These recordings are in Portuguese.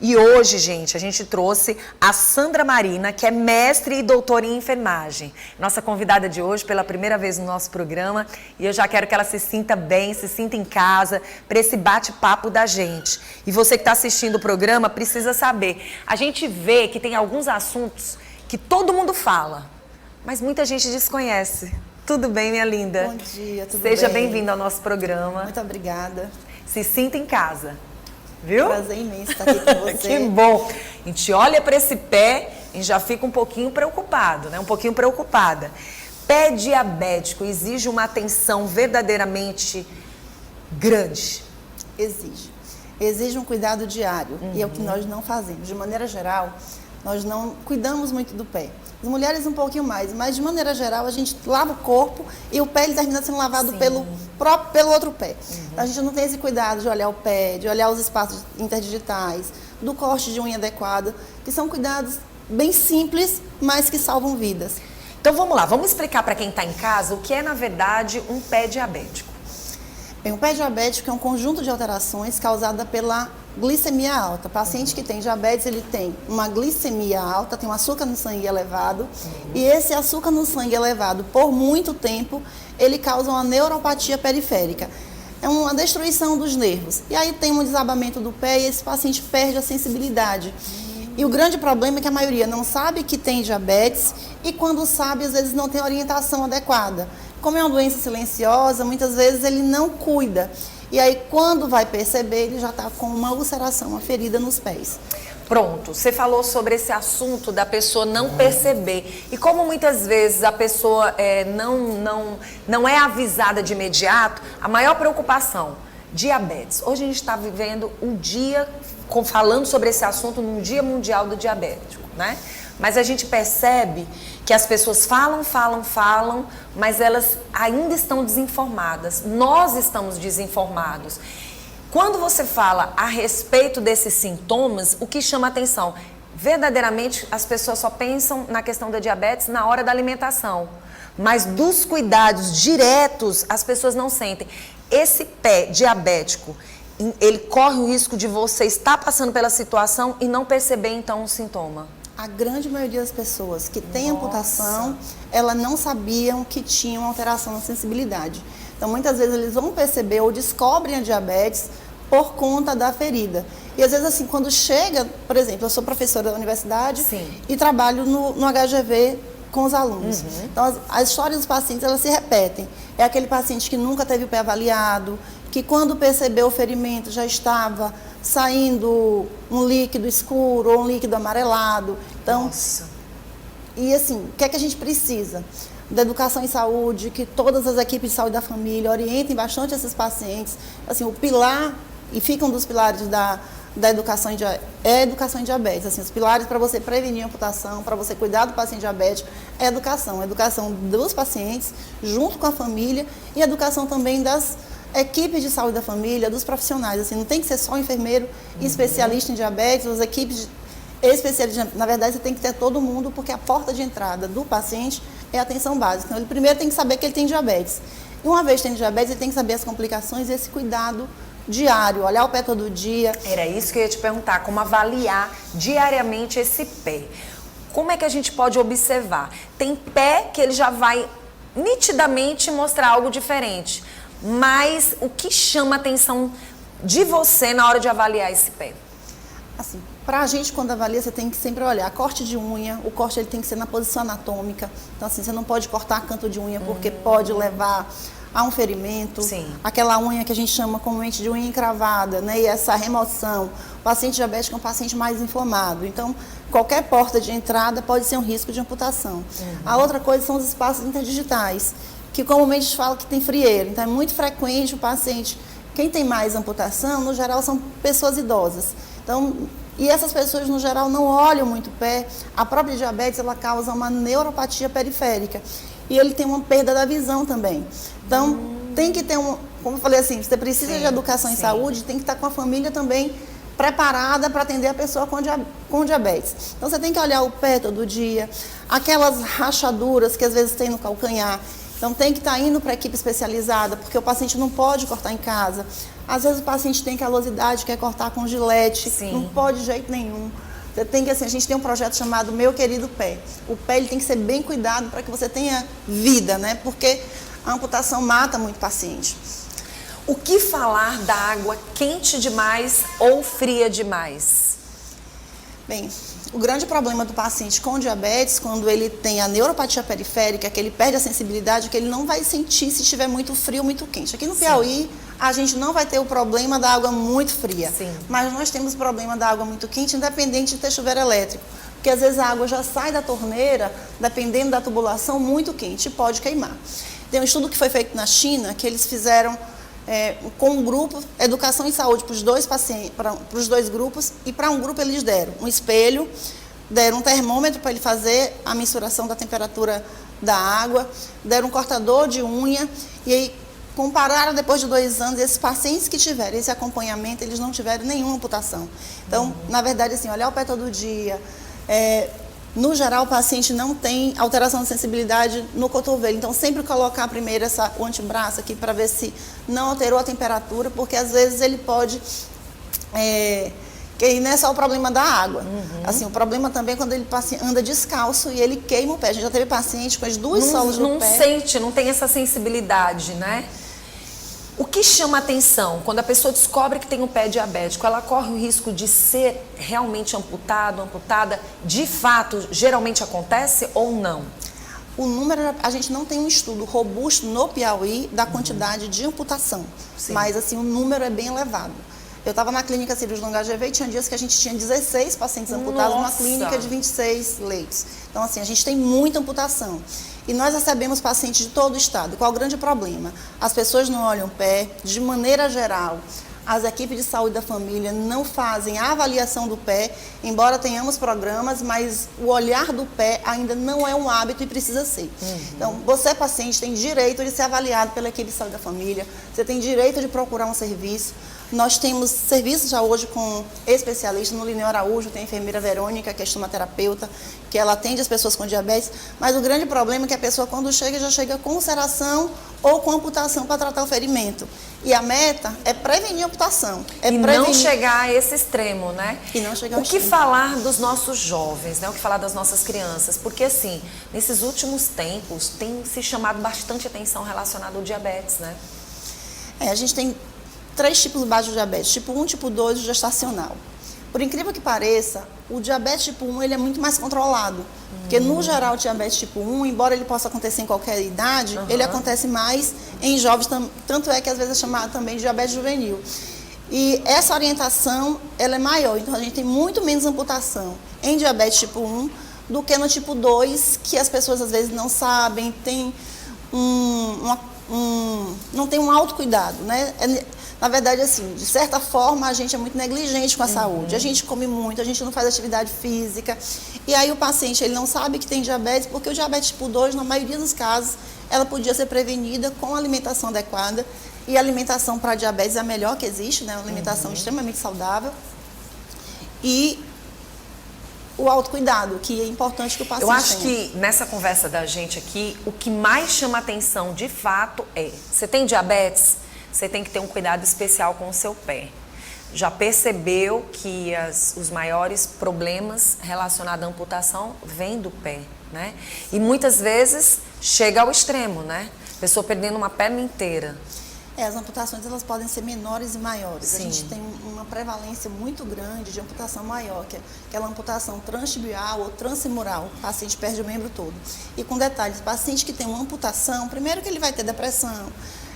E hoje, gente, a gente trouxe a Sandra Marina, que é mestre e doutora em enfermagem. Nossa convidada de hoje, pela primeira vez no nosso programa. E eu já quero que ela se sinta bem, se sinta em casa, para esse bate-papo da gente. E você que está assistindo o programa precisa saber. A gente vê que tem alguns assuntos que todo mundo fala, mas muita gente desconhece. Tudo bem, minha linda? Bom dia, tudo bem? Seja bem-vinda ao nosso programa. Muito obrigada. Se sinta em casa. Viu? Prazer imenso estar aqui com você. Que bom. A gente olha para esse pé e já fica um pouquinho preocupado, né? Um pouquinho preocupada. Pé diabético exige uma atenção verdadeiramente grande? Exige. Exige um cuidado diário. E é o que nós não fazemos. De maneira geral, nós não cuidamos muito do pé. As mulheres um pouquinho mais, mas de maneira geral a gente lava o corpo e o pé ele termina sendo lavado pelo outro pé. A gente não tem esse cuidado de olhar o pé, de olhar os espaços interdigitais, do corte de unha adequado, que são cuidados bem simples, mas que salvam vidas. Então vamos lá, vamos explicar para quem está em casa o que é na verdade um pé diabético. Bem, o pé diabético é um conjunto de alterações causada pela glicemia alta. O paciente que tem diabetes, ele tem uma glicemia alta, tem um açúcar no sangue elevado, e esse açúcar no sangue elevado, por muito tempo, ele causa uma neuropatia periférica. É uma destruição dos nervos. E aí tem um desabamento do pé e esse paciente perde a sensibilidade. E o grande problema é que a maioria não sabe que tem diabetes e quando sabe, às vezes não tem orientação adequada. Como é uma doença silenciosa, muitas vezes ele não cuida. E aí, quando vai perceber, ele já está com uma ulceração, uma ferida nos pés. Pronto, você falou sobre esse assunto da pessoa não perceber. E como muitas vezes a pessoa não é avisada de imediato, a maior preocupação, diabetes. Hoje a gente está vivendo um dia, falando sobre esse assunto, num Dia Mundial do Diabético, né? Mas a gente percebe que as pessoas falam, mas elas ainda estão desinformadas. Nós estamos desinformados. Quando você fala a respeito desses sintomas, o que chama atenção? Verdadeiramente, as pessoas só pensam na questão da diabetes na hora da alimentação. Mas dos cuidados diretos, as pessoas não sentem. Esse pé diabético, ele corre o risco de você estar passando pela situação e não perceber, então, o sintoma. A grande maioria das pessoas que tem amputação, elas não sabiam que tinham alteração na sensibilidade. Então, muitas vezes eles vão perceber ou descobrem a diabetes por conta da ferida. E às vezes, assim, quando chega, por exemplo, eu sou professora da universidade e trabalho no HGV com os alunos. Então, as histórias dos pacientes, elas se repetem. É aquele paciente que nunca teve o pé avaliado, que quando percebeu o ferimento já estava saindo um líquido escuro ou um líquido amarelado. Então, e assim, o que é que a gente precisa? Da educação em saúde, que todas as equipes de saúde da família orientem bastante esses pacientes. Assim, o pilar, e fica um dos pilares da educação é a educação em diabetes. Assim, os pilares para você prevenir a amputação, para você cuidar do paciente diabético, é a educação dos pacientes, junto com a família, e a educação também das equipes de saúde da família, dos profissionais. Assim, não tem que ser só enfermeiro e especialista em diabetes, as equipes especialistas. Na verdade, você tem que ter todo mundo, porque a porta de entrada do paciente é a atenção básica. Então, ele primeiro tem que saber que ele tem diabetes. E uma vez tendo diabetes, ele tem que saber as complicações e esse cuidado diário, olhar o pé todo dia. Era isso que eu ia te perguntar, como avaliar diariamente esse pé. Como é que a gente pode observar? Tem pé que ele já vai nitidamente mostrar algo diferente, mas o que chama a atenção de você na hora de avaliar esse pé? Assim, para a gente, quando avalia, você tem que sempre olhar corte de unha. O corte ele tem que ser na posição anatômica. Então, assim, você não pode cortar canto de unha porque pode levar a um ferimento. Aquela unha que a gente chama comumente de unha encravada, né? E essa remoção. O paciente diabético é um paciente mais inflamado. Então, qualquer porta de entrada pode ser um risco de amputação. A outra coisa são os espaços interdigitais, que comumente a gente fala que tem frieira. Então, é muito frequente o paciente. Quem tem mais amputação, no geral, são pessoas idosas. Então, e essas pessoas, no geral, não olham muito o pé. A própria diabetes, ela causa uma neuropatia periférica. E ele tem uma perda da visão também. Então, tem que ter como eu falei assim, você precisa de educação em saúde, tem que estar com a família também preparada para atender a pessoa com diabetes. Então, você tem que olhar o pé todo dia, aquelas rachaduras que às vezes tem no calcanhar, Então tem que estar indo para a equipe especializada, porque o paciente não pode cortar em casa. Às vezes o paciente tem calosidade, quer cortar com gilete, Sim. não pode de jeito nenhum. Tem que, assim, a gente tem um projeto chamado Meu Querido Pé. O pé ele tem que ser bem cuidado para que você tenha vida, né? Porque a amputação mata muito paciente. O que falar da água quente demais ou fria demais? Bem, o grande problema do paciente com diabetes, quando ele tem a neuropatia periférica, que ele perde a sensibilidade, que ele não vai sentir se estiver muito frio ou muito quente. Aqui no Piauí, a gente não vai ter o problema da água muito fria. Sim. Mas nós temos o problema da água muito quente, independente de ter chuveiro elétrico. Porque às vezes a água já sai da torneira, dependendo da tubulação, muito quente e pode queimar. Tem um estudo que foi feito na China, que eles fizeram com um grupo, educação e saúde para os dois pacientes, para os dois grupos, e para um grupo eles deram um espelho, deram um termômetro para ele fazer a mensuração da temperatura da água, deram um cortador de unha, e aí compararam depois de 2 anos, esses pacientes que tiveram esse acompanhamento, eles não tiveram nenhuma amputação. Então, na verdade, assim, olhar o pé todo dia, no geral, o paciente não tem alteração de sensibilidade no cotovelo. Então, sempre colocar primeiro o antebraço aqui para ver se não alterou a temperatura, porque às vezes ele pode... que não é só o problema da água. Assim, o problema também é quando ele anda descalço e ele queima o pé. A gente já teve paciente com as duas solas do pé. Não sente, não tem essa sensibilidade, né? O que chama atenção quando a pessoa descobre que tem um pé diabético? Ela corre o risco de ser realmente amputado, amputada? De fato, geralmente acontece ou não? O número, a gente não tem um estudo robusto no Piauí da quantidade de amputação. Sim. Mas assim, o número é bem elevado. Eu estava na clínica cirúrgica do HGV e tinha dias que a gente tinha 16 pacientes amputados numa clínica de 26 leitos. Então, assim, a gente tem muita amputação. E nós recebemos pacientes de todo o estado. Qual o grande problema? As pessoas não olham o pé, de maneira geral. As equipes de saúde da família não fazem a avaliação do pé, embora tenhamos programas, mas o olhar do pé ainda não é um hábito e precisa ser. Então, você, paciente, tem direito de ser avaliado pela equipe de saúde da família, você tem direito de procurar um serviço. Nós temos serviços já hoje com especialistas, no Lineu Araújo tem a enfermeira Verônica, que é estomaterapeuta, que ela atende as pessoas com diabetes, mas o grande problema é que a pessoa quando chega, já chega com ulceração ou com amputação para tratar o ferimento. E a meta é prevenir a amputação. Não chegar a esse extremo, né? E não chegar ao extremo. O que falar dos nossos jovens, né? O que falar das nossas crianças? Porque, assim, nesses últimos tempos, tem se chamado bastante atenção relacionada ao diabetes, né? A gente tem 3 tipos básicos de diabetes, tipo 1, tipo 2 e o gestacional. Por incrível que pareça, o diabetes tipo 1 ele é muito mais controlado. Porque, no geral, o diabetes tipo 1, embora ele possa acontecer em qualquer idade, ele acontece mais em jovens, tanto é que às vezes é chamado também de diabetes juvenil. E essa orientação, ela é maior, então a gente tem muito menos amputação em diabetes tipo 1 do que no tipo 2, que as pessoas às vezes não sabem, não tem um autocuidado, né? Na verdade, assim, de certa forma, a gente é muito negligente com a saúde. A gente come muito, a gente não faz atividade física. E aí o paciente, ele não sabe que tem diabetes, porque o diabetes tipo 2, na maioria dos casos, ela podia ser prevenida com alimentação adequada. E a alimentação para diabetes é a melhor que existe, né? Uma alimentação extremamente saudável. E o autocuidado, que é importante que o paciente tenha. Eu acho que nessa conversa da gente aqui, o que mais chama atenção, de fato, você tem diabetes? Você tem que ter um cuidado especial com o seu pé. Já percebeu que os maiores problemas relacionados à amputação vêm do pé, né? E muitas vezes chega ao extremo, né? Pessoa perdendo uma perna inteira. As amputações elas podem ser menores e maiores. Sim. A gente tem uma prevalência muito grande de amputação maior, que é aquela amputação transtibial ou transfemoral. O paciente perde o membro todo. E com detalhes, o paciente que tem uma amputação, primeiro que ele vai ter depressão,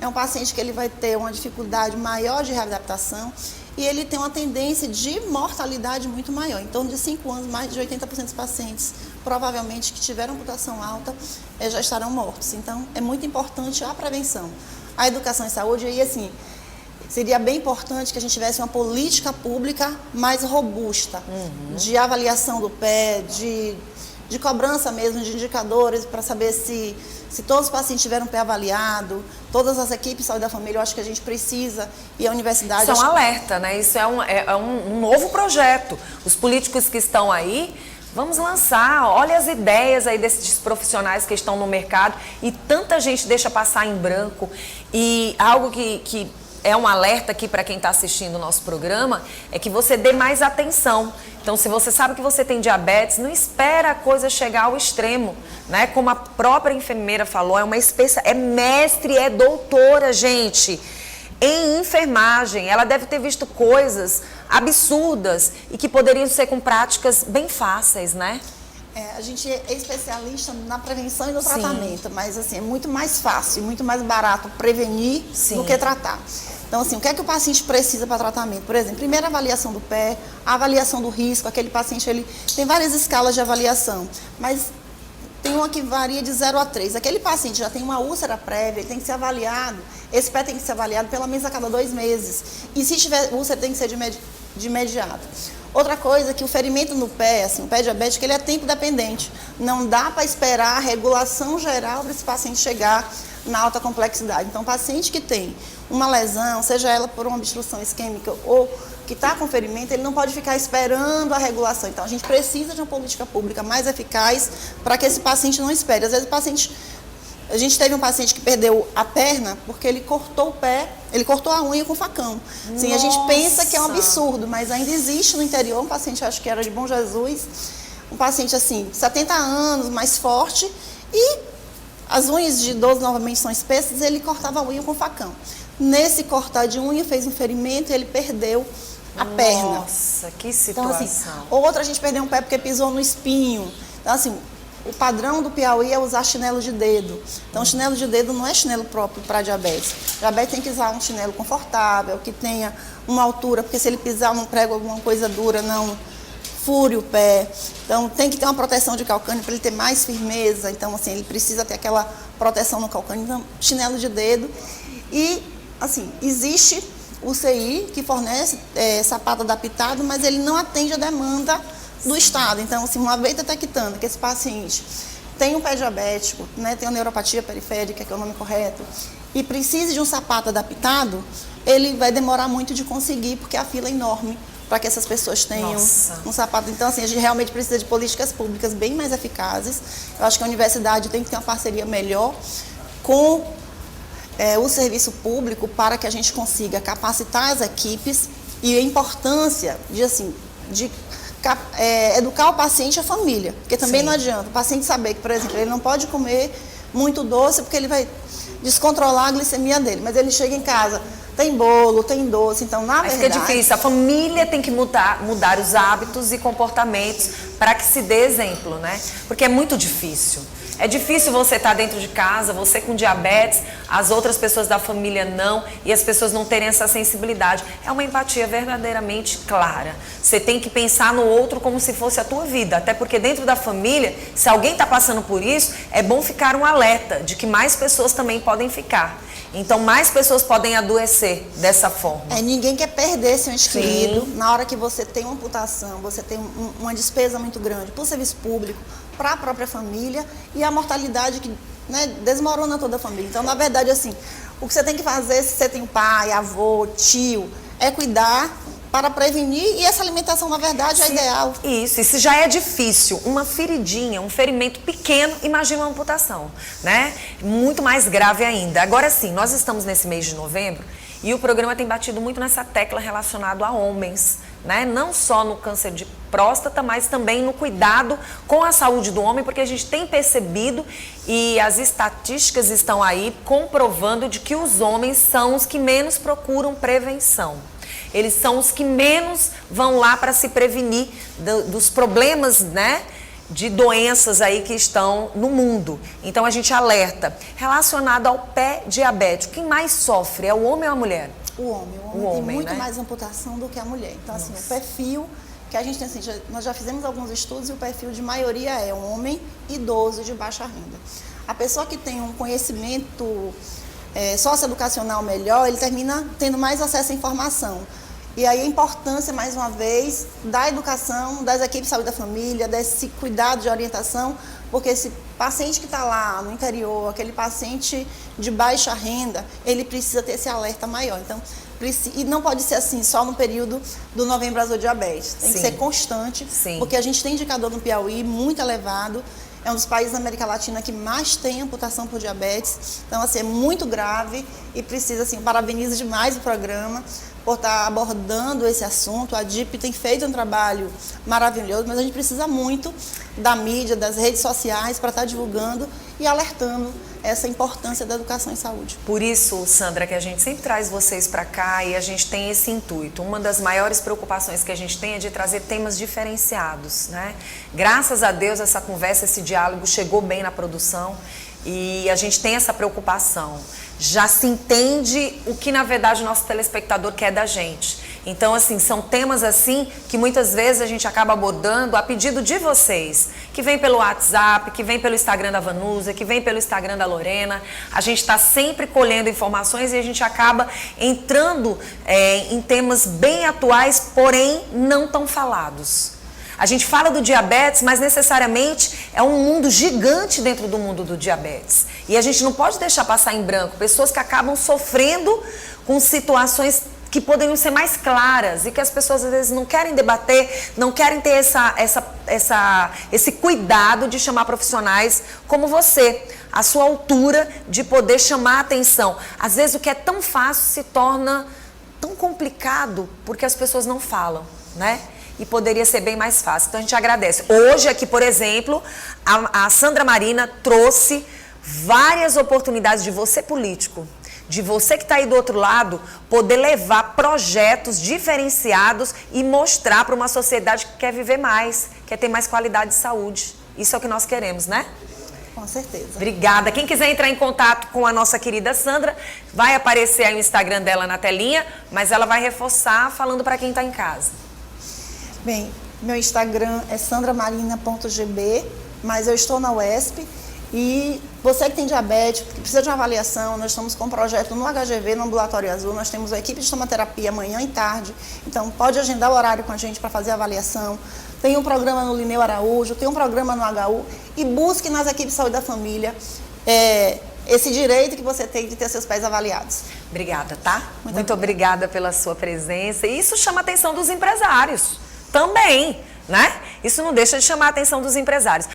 é um paciente que ele vai ter uma dificuldade maior de readaptação e ele tem uma tendência de mortalidade muito maior. Em torno de 5 anos, mais de 80% dos pacientes, provavelmente, que tiveram amputação alta, já estarão mortos. Então, é muito importante a prevenção. A educação em saúde, aí, assim, seria bem importante que a gente tivesse uma política pública mais robusta, de avaliação do pé, de cobrança mesmo, de indicadores, para saber se todos os pacientes tiveram o pé avaliado, todas as equipes de saúde da família, eu acho que a gente precisa, e a universidade... Isso é um alerta, né? Isso é um novo projeto. Os políticos que estão aí Vamos lançar, olha as ideias aí desses profissionais que estão no mercado e tanta gente deixa passar em branco. E algo que é um alerta aqui para quem está assistindo o nosso programa é que você dê mais atenção. Então, se você sabe que você tem diabetes, não espera a coisa chegar ao extremo, né? Como a própria enfermeira falou, é mestre, é doutora, gente, em enfermagem. Ela deve ter visto coisas absurdas e que poderiam ser com práticas bem fáceis, né? A gente é especialista na prevenção e no tratamento, mas assim, é muito mais fácil, muito mais barato prevenir do que tratar. Então, assim, o que é que o paciente precisa para tratamento? Por exemplo, primeira avaliação do pé, a avaliação do risco, aquele paciente, ele tem várias escalas de avaliação, mas tem uma que varia de 0 a 3. Aquele paciente já tem uma úlcera prévia, ele tem que ser avaliado, esse pé tem que ser avaliado pelo menos a cada 2 meses. E se tiver úlcera, tem que ser de imediato. Outra coisa é que o ferimento no pé, assim, o pé diabético, ele é tempo dependente. Não dá para esperar a regulação geral para esse paciente chegar na alta complexidade. Então, o paciente que tem uma lesão, seja ela por uma obstrução isquêmica ou que está com ferimento, ele não pode ficar esperando a regulação. Então, a gente precisa de uma política pública mais eficaz para que esse paciente não espere. Às vezes, a gente teve um paciente que perdeu a perna porque ele cortou o pé, ele cortou a unha com facão. Sim, a gente pensa que é um absurdo, mas ainda existe no interior um paciente, acho que era de Bom Jesus, um paciente assim, 70 anos, mais forte, e as unhas de idoso novamente são espessas, ele cortava a unha com facão. Nesse cortar de unha, fez um ferimento e ele perdeu a perna. Nossa, que situação. Então, assim, outra a gente perdeu um pé porque pisou no espinho. Então, assim, o padrão do Piauí é usar chinelo de dedo. Então, chinelo de dedo não é chinelo próprio para diabetes. Diabetes tem que usar um chinelo confortável, que tenha uma altura, porque se ele pisar num prego, alguma coisa dura, não fure o pé. Então, tem que ter uma proteção de calcânio para ele ter mais firmeza. Então, assim, ele precisa ter aquela proteção no calcânio. Então, chinelo de dedo. E, assim, existe o CI, que fornece sapato adaptado, mas ele não atende a demanda do Estado. Então, assim, uma vez detectando que esse paciente tem um pé diabético, né, tem uma neuropatia periférica, que é o nome correto, e precisa de um sapato adaptado, ele vai demorar muito de conseguir, porque a fila é enorme para que essas pessoas tenham um sapato. Então, assim, a gente realmente precisa de políticas públicas bem mais eficazes. Eu acho que a universidade tem que ter uma parceria melhor com o serviço público para que a gente consiga capacitar as equipes e a importância de educar o paciente e a família. Porque também não adianta o paciente saber que, por exemplo, ele não pode comer muito doce porque ele vai descontrolar a glicemia dele. Mas ele chega em casa, tem bolo, tem doce, então na verdade... Fica difícil, a família tem que mudar os hábitos e comportamentos para que se dê exemplo, né? Porque é muito difícil. É difícil você estar dentro de casa, você com diabetes, as outras pessoas da família não, e as pessoas não terem essa sensibilidade. É uma empatia verdadeiramente clara. Você tem que pensar no outro como se fosse a tua vida, até porque dentro da família, se alguém está passando por isso, é bom ficar um alerta de que mais pessoas também podem ficar. Então, mais pessoas podem adoecer dessa forma. Ninguém quer perder seu ente querido. Na hora que você tem uma amputação, você tem uma despesa muito grande para o serviço público, para a própria família, e a mortalidade que desmorona toda a família. Então, na verdade, assim, o que você tem que fazer, se você tem um pai, avô, tio, é cuidar para prevenir, e essa alimentação, na verdade, é ideal. Isso, e se já é difícil, uma feridinha, um ferimento pequeno, imagina uma amputação, né? Muito mais grave ainda. Agora sim, nós estamos nesse mês de novembro e o programa tem batido muito nessa tecla relacionada a homens, né? Não só no câncer de próstata, mas também no cuidado com a saúde do homem, porque a gente tem percebido e as estatísticas estão aí comprovando de que os homens são os que menos procuram prevenção. Eles são os que menos vão lá para se prevenir dos problemas, né, de doenças aí que estão no mundo. Então a gente alerta. Relacionado ao pé diabético, quem mais sofre é o homem ou a mulher? O homem. O homem tem muito mais amputação do que a mulher. Então, assim, o perfil que a gente tem, assim, nós já fizemos alguns estudos e o perfil de maioria é um homem idoso de baixa renda. A pessoa que tem um conhecimento socioeducacional melhor, ele termina tendo mais acesso à informação. E aí a importância, mais uma vez, da educação, das equipes de saúde da família, desse cuidado de orientação, porque esse paciente que está lá no interior, aquele paciente de baixa renda, ele precisa ter esse alerta maior. Então, E não pode ser assim, só no período do Novembro Azul Diabetes. Tem que ser constante, porque a gente tem indicador no Piauí muito elevado. É um dos países da América Latina que mais tem amputação por diabetes. Então, assim, é muito grave e precisa, assim, parabenizo demais o programa por estar abordando esse assunto. A DIP tem feito um trabalho maravilhoso, mas a gente precisa muito da mídia, das redes sociais para estar divulgando e alertando essa importância da educação em saúde. Por isso, Sandra, que a gente sempre traz vocês para cá e a gente tem esse intuito. Uma das maiores preocupações que a gente tem é de trazer temas diferenciados, né? Graças a Deus, essa conversa, esse diálogo chegou bem na produção e a gente tem essa preocupação. Já se entende o que, na verdade, o nosso telespectador quer da gente. Então, assim, são temas assim que muitas vezes a gente acaba abordando a pedido de vocês, que vem pelo WhatsApp, que vem pelo Instagram da Vanusa, que vem pelo Instagram da Lorena. A gente está sempre colhendo informações e a gente acaba entrando em temas bem atuais, porém não tão falados. A gente fala do diabetes, mas necessariamente é um mundo gigante dentro do mundo do diabetes. E a gente não pode deixar passar em branco pessoas que acabam sofrendo com situações que poderiam ser mais claras e que as pessoas às vezes não querem debater, não querem ter esse cuidado de chamar profissionais como você, à sua altura, de poder chamar a atenção. Às vezes o que é tão fácil se torna tão complicado porque as pessoas não falam, né? E poderia ser bem mais fácil. Então a gente agradece. Hoje aqui, por exemplo, a Sandra Marina trouxe várias oportunidades de você político, de você que está aí do outro lado, poder levar projetos diferenciados e mostrar para uma sociedade que quer viver mais, quer ter mais qualidade de saúde. Isso é o que nós queremos, né? Com certeza. Obrigada. Quem quiser entrar em contato com a nossa querida Sandra, vai aparecer aí o Instagram dela na telinha, mas ela vai reforçar falando para quem está em casa. Bem, meu Instagram é sandramarina.gb, mas eu estou na UESP. E você que tem diabetes, que precisa de uma avaliação, nós estamos com um projeto no HGV, no Ambulatório Azul, nós temos uma equipe de tomoterapia manhã e tarde, então pode agendar o horário com a gente para fazer a avaliação. Tem um programa no Lineu Araújo, tem um programa no HU e busque nas equipes de saúde da família esse direito que você tem de ter seus pés avaliados. Obrigada, tá? Muito obrigada pela sua presença. E isso chama a atenção dos empresários também, né? Isso não deixa de chamar a atenção dos empresários.